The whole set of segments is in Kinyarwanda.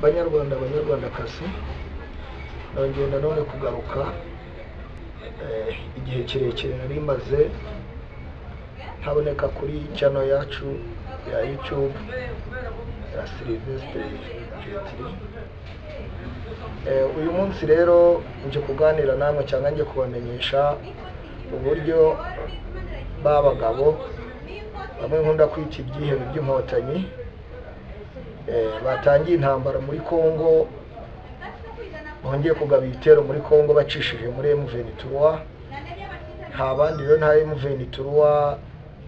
banyarwandakazi nongeye nanone kugaruka igihe kirekire nari maze ntaboneka kuri channel yacu ya YouTube ya Sylvestre Petri. Uyu munsi rero nje kuganira namwe cyangwa nje kubamenyesha uburyo babagabo bamwe nkunda kwita ibyihebe by'inkotanyi batangiye intambara muri Kongo, bongeye kugaba ibitero muri Kongo bacishije muri M23. nta bandi rero nta M23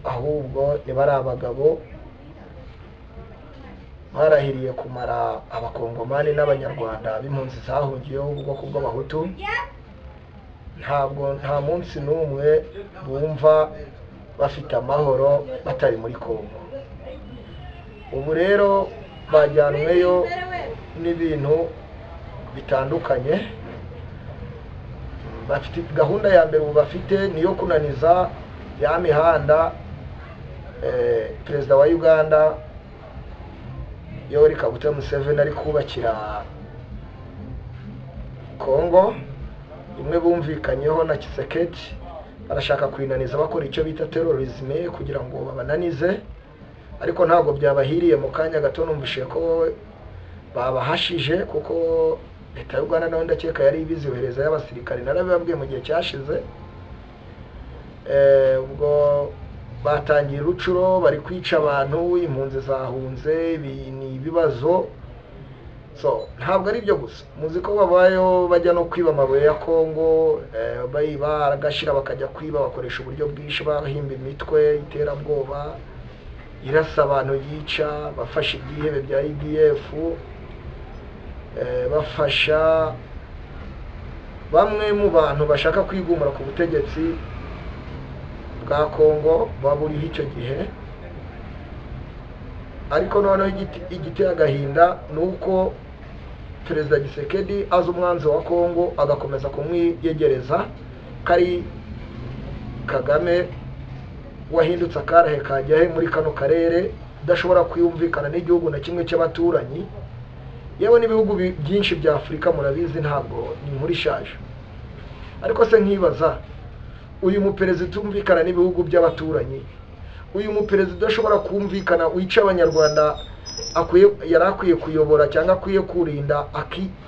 ahubwo ni bari abagabo barahiriye kumara abakongomani n'abanyarwanda b'impunzi zahungiyeho ubwoko bw'abahutu. Nta munsi n'umwe bumva bafite amahoro batari muri Kongo. Ubu rero bajyanweyo n'ibintu bitandukanye. Bafite gahunda ya mbere ubu bafite niyo kunaniza ya mihanda perezida wa Uganda Yoweri Kaguta Museveni ari kubakira Kongo. Imwe bumvikanyeho na Kisekedi barashaka kwinaniza bakora icyo bita terrorisme kugira ngo babananize, ariko ntabwo byabahiriye. Mu kanya gato numvishe ko babahashije kuko leta y'u Rwanda nayo ndakeka yari ibizohereza y'abasirikare, narabibabwiye mu gihe cyashize. Ubwo batangiye rucuro bari kwica abantu, impunzi zahunze, ni ibibazo. Ntabwo ari byo gusa, muzi ko babayo bajya no kwiba amabuye ya Kongo, baragashira bakajya kwiba, bakoresha uburyo bwinshi, bahimba imitwe iterabwoba irasa abantu, yica, bafasha ibyihebe bya IDF, bafasha bamwe mu bantu bashaka kwigumura ku butegetsi bwa Kongo baburiho icyo gihe. Ariko noneho igiteye agahinda nuko perezida Kisekedi aza umwanzi wa Kongo agakomeza kumwiyegereza, kari Kagame wahindutse akarahe kajyahe muri kano karere, udashobora kwiyumvikana n'igihugu na kimwe cy'abaturanyi. Yewe n'ibihugu byinshi bya Afurika murabizi ntabwo ni muri shaje. Ariko se nkibaza, uyu muperezida utumvikana n'ibihugu by'abaturanyi, uyu muperezida udashobora kumvikana, wica abanyarwanda, yari akwiye kuyobora cyangwa akwiye kurinda,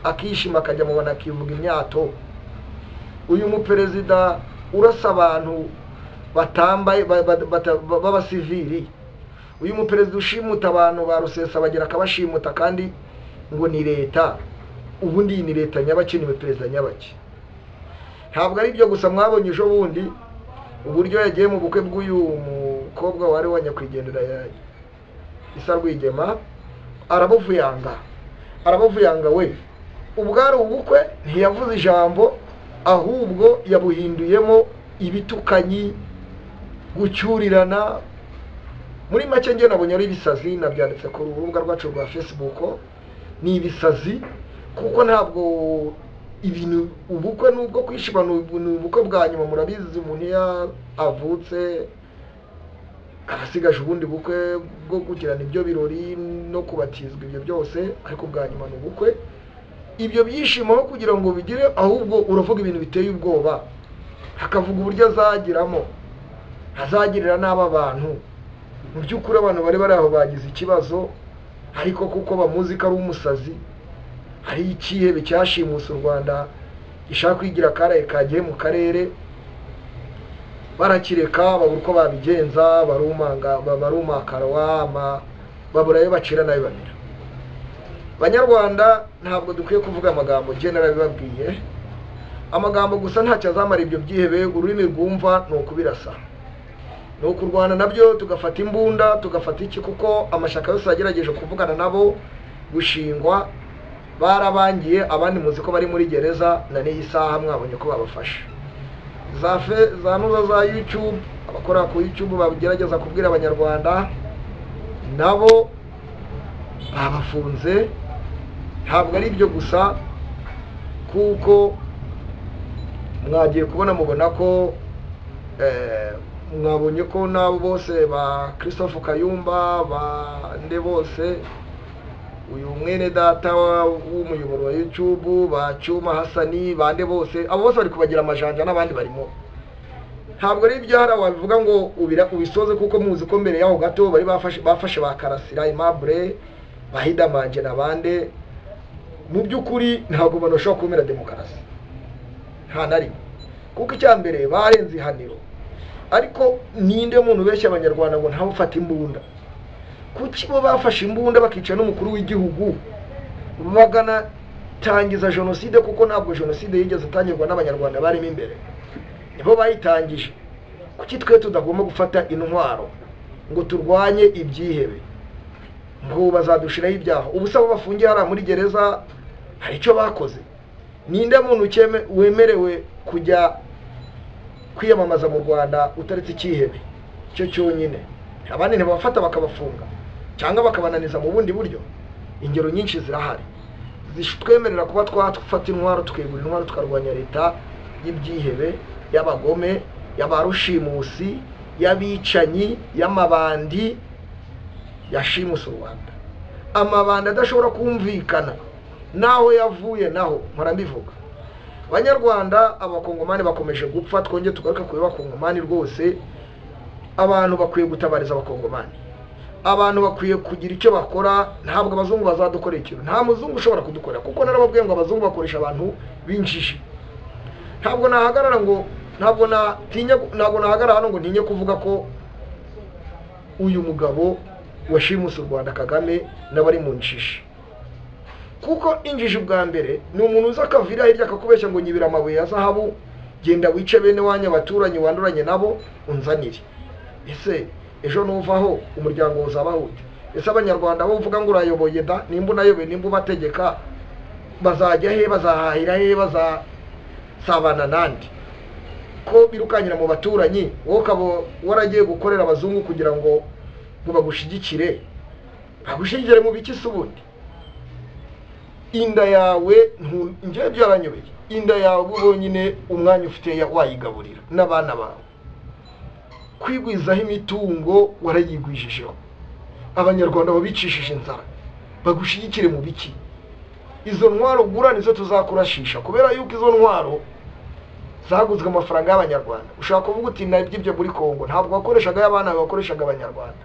akishima akajya mubona akivuga imyato. Uyu muperezida urasa abantu batambaye b'abasivili, uyu muperezida ushimuta abantu ba Rusesabagera akabashimuta kandi ngo ni leta. Ubundi ni leta nyabaki, ni perezida nyabaki? Ntabwo ari byo gusa. Mwabonye ejo bundi uburyo yagiye mu bukwe bw'uyu mukobwa wari wa nyakwigendera ya Isa Rwigema, arabuvuyanga we. Ubwari ubukwe ntiyavuze ijambo, ahubwo yabuhinduyemo ibitukanyi, gucyurirana. Muri make nge nabonye ari ibisazi, nabyanditse ku rubuga rwacu rwa Facebook. Ni ibisazi kuko ntabwo ibintu ubukwe nubwo kwishima n'ubukwe bwa nyuma. Murabizi umuntu ya avutse arasigaje ubundi bukwe bwo kugirana ibyo birori no kubatizwa, ibyo byose, ariko bwa nyuma n'ubukwe. Ibyo byishimo kugira ngo bigire, ahubwo uravuga ibintu biteye ubwoba, hakavuga uburyo azagirira n'aba bantu. Mu by'ukuri abantu bari aho bagize ikibazo, ariko kuko bamuzi ko ari umusazi, hari icyihebe cyashimuse urwanda gishaka kwigira akaraye kagiye mu karere, barakireka babura uko babigenza, barumakara baburayo bacira nayo bamira. Banyarwanda ntabwo dukwiye kuvuga amagambo, nge narabibabwiye. Amagambo gusa ntacyo azamara ibyo byihebe. Ururimi rwumva ni ukubirasa, ni ukurwana nabyo, tugafata imbunda, tugafata iki, kuko amashaka yose yagerageje kuvugana nabo gushingwa barabangiye. Abandi muzi ko bari muri gereza, na n'iyi saha mwabonye ko babafasha. Za nuza za YouTube, abakora ku YouTube bagerageza kubwira abanyarwanda, nabo babafunze. Ntabwo ari ibyo gusa, kuko mwagiye kubona mubona ko mwabonye ko nabo bose ba Christophe Kayumba bande bose uyu mwene data w'umuyoboro wa YouTube Bacuma Hasani bande bose abo bose bari kubagira amajanja n'abandi barimo. Ntabwo ari ibyara wabivuga ngo ubisoze kuko muzi ko mbere yaho gato bari bafashe bakarasira Aimable bahidamanje nabande. Mu by'ukuri ntabwo banoshobora kumera demokarasi nta nari kuko icyambere barenze ihaniro. Ariko ninde muntu beshya abanyarwanda ngo ntawe ufata imbunda? Kuki bo bafashe imbunda bakica n'umukuru w'igihugu bagana tangiza genocide? Kuko ntabwo genocide yigeze itangirwa n'abanyarwanda barimo imbere, nibo bayitangije. Kuki twe tudagomba gufata intwaro ngo turwanye ibyihebe ngo bazadushiraho ibyaha? Ubusaba bafungiye hara muri gereza hari icyo bakoze? Ninde muntu wemerewe kujya kwiyamamaza mu Rwanda utaretse icyihebe cyo cyonyine? Abandi ntibafata bakabafunga cyangwa bakabananiza mu bundi buryo. Ingero nyinshi zirahari zitwemerera kuba twafata intwaro tukegura intwaro tukarwanya leta y'ibyihebe, y'abagome, y'abarushimusi, y'abicanyi, y'amabandi yashimuse urwanda. Amabandi adashobora kumvikana naho yavuye naho mbivuga. Abanyarwanda abakongomani bakomeje gupfa, twongeye tugaruka kuri bakongomani rwose. Abantu bakwiye gutabariza abakongomani, abantu bakwiye kugira icyo bakora. Ntabwo abazungu bazadukorera ikintu, nta muzungu ushobora kudukorera, kuko narababwiye ngo abazungu bakoresha abantu binjiji. Ntabwo nahagarara ngo ntabwo nahagarara hano ngo ntinye kuvuga ko uyu mugabo washimuse u Rwanda Kagame n'abari mu njiji. Kuko injiji bwa mbere ni umuntu uza akavira hirya akakubeshya ngo nyibira amabuye ya zahabu, genda wice bene wanyu abaturanyi wanduranye nabo unzanire. Ese ejo nuvaho umuryango uzabaho ute? Ese abanyarwanda bo uvuga ngo urayoboye da, nimba unayoboye, nimba ubategeka, bazajya he? Bazahahira he? Bazasabana nandi? Ko birukanyira mu baturanyi, wowe ukaba waragiye gukorera abazungu kugira ngo bagushigikire. Bagushyigikire mu biki se ubundi? Inda yawe njye byaranyobeye. Inda yawe ubonyine umwanya ufite wayigaburira n'abana bawe. Kwigwizaho imitungo warayigwijijeho. Abanyarwanda babicishije inzara, bagushyigikire mu biki? Izo ntwaro gura nizo tuzakurashisha, kubera yuko izo ntwaro zaguzwe amafaranga y'abanyarwanda. Ushaka kuvuga uti nabyo muri Kongo ntabwo bakoreshaga y'abana, bakoreshaga abanyarwanda.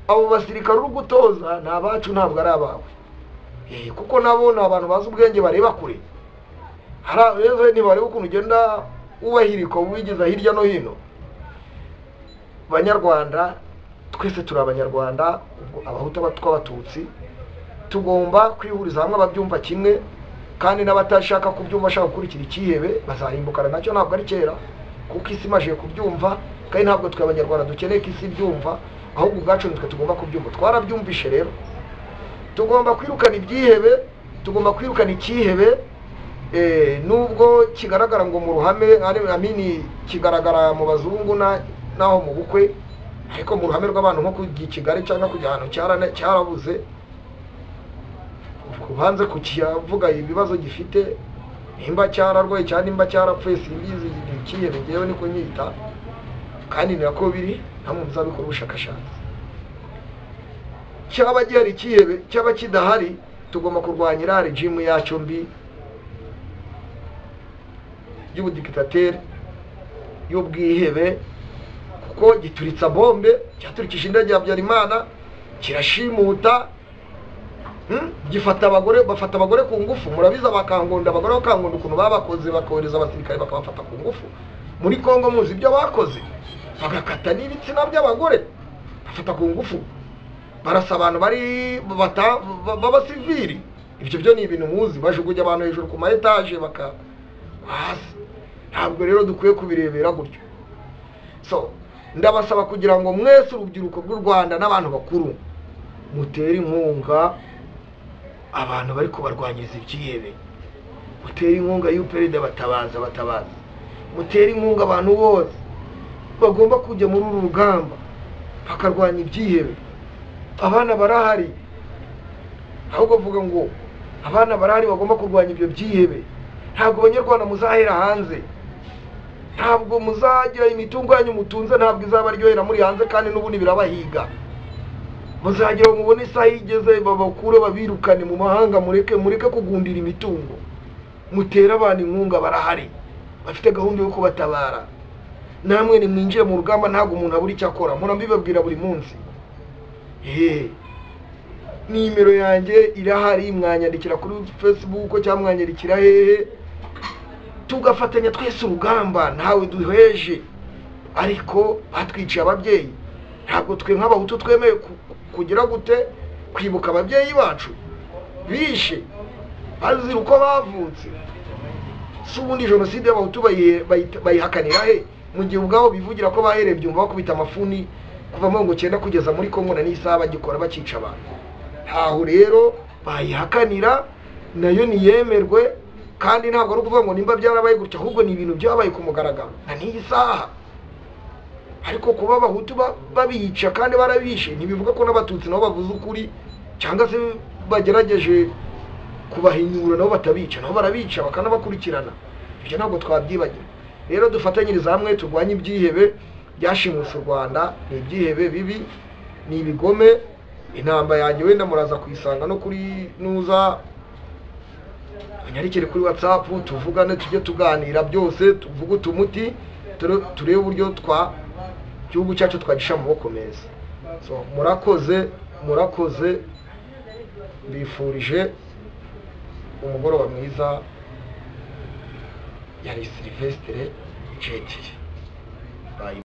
Abo basirikare uri gutoza ni abacu, ntabwo ari abawe. Kuko nabo ni abantu bazi ubwenge bareba kure. Rero ntibareba ukuntu ugenda ubahirika ubigeza hirya no hino. Banyarwanda twese turi abanyarwanda, abahutu tw'abatutsi, tugomba kwihuriza hamwe ababyumva kimwe, kandi n'abatashaka kubyumva bashaka gukurikira icyihebe bazarimbukana nacyo. Ntabwo ari kera, kuko isi imaje kubyumva, kandi ntabwo twe abanyarwanda dukeneye ko isi ibyumva, ahubwo ubwacu nitwe tugomba kubyumva. Twarabyumvishe rero, tugomba kwirukana ibyihebe, tugomba kwirukana icyihebe. Nubwo kigaragara ngo mu ruhame amini kigaragara mu bazungu naho mu bukwe, ariko mu ruhame rw'abantu nko kujya Kigali cyangwa kujya ahantu cyarabuze. Kubanze kukivuga ibibazo gifite, nimba cyararwaye cyangwa nimba cyarapfuye simbizi, icyihebe ngewe niko nyita, kandi nako biri nta muntu uzabikora ubushakashatsi. Cyaba gihari icyihebe cyaba kidahari, tugomba kurwanya iriya regime yacyo mbi y'ubudikitateri y'ubwihebe, kuko gituritsa bombe, cyaturikije indege ya Habyarimana, kirashimuta, gifata abagore, bafata abagore ku ngufu. Murabiza bakangonda abagore, bakangonda ukuntu babakoze, bakohereza abasirikare bakabafata ku ngufu. Muri Kongo muzi ibyo bakoze, bagakata n'ibitsina by'abagore bafata ku ngufu, barasa abantu bari b'abasivili. Ibyo byo ni ibintu muzi, bajugunya abantu hejuru ku ma etaje hasi. Ntabwo rero dukwiye kubirebera gutyo. So ndabasaba kugira ngo mwese urubyiruko rw'u Rwanda n'abantu bakuru mutere inkunga abantu bari kubarwanyiriza ibyihebe. Mutere inkunga y'uperida batabaza. Mutere inkunga abantu bose bagomba kujya muri uru rugamba bakarwanya ibyihebe. Abana barahari, ahubwo vuga ngo abana barahari bagomba kurwanya ibyo byihebe. Ntabwo abanyarwanda muzahera hanze, ntabwo muzagira imitungo yanyu mutunze, ntabwo izabaryohera muri hanze, kandi n'ubundi birabahiga. muzagira mubone isaha igeze babakure babirukane mu mahanga, mureke kugundira imitungo, mutera abantu inkunga barahari bafite gahunda yo kubatabara. Namwe nimwinjire mu rugamba, ntago umuntu aburi cyakora, murambibabwira buri munsi. Nimero yanjye irahari, mwanyandikira kuri Facebook cyangwa mwanyandikira hehe, tugafatanya twese urugamba, ntawe duheje. Ariko batwiciye ababyeyi, ntabwo twe nk'abahutu twemeye kugira gute kwibuka ababyeyi bacu bishe bazira uko bavutse. Si ubundi jenoside y'abahutu bayihakanira he, mu gihe ubwabo bivugira ko bahereye byumva bakubita amafuni kuva mu 19 kugeza muri Kongo na n'isaha bagikora bacica abantu. Aho rero bayihakanira, nayo niyemerwe, kandi ntabwo ari ukuvuga ngo nimba byarabaye gutya, ahubwo ni ibintu byabaye ku mugaragaro na n'iyi saha. Ariko kuba abahutu babica kandi barabishe ntibivuga ko n'abatutsi nabo bavuze ukuri cyangwa se bagerageje kubahinyura nabo batabica, nabo barabica bakanabakurikirana. Ibyo ntabwo twabyibagira. Rero dufatanyiriza hamwe turwanye ibyihebe byashimuse u Rwanda. Ni ibyihebe bibi, ni ibigome. Intambara yanjye wenda muraza kuyisanga no kuri nuza anyarikire kuri WhatsApp, tuvugane, tujye tuganira byose, tuvuge utumuti, turebe uburyo igihugu cyacu twagisha mu maboko meza. So murakoze, bifurije umugoroba mwiza. Yari Sylvestre Jetiri.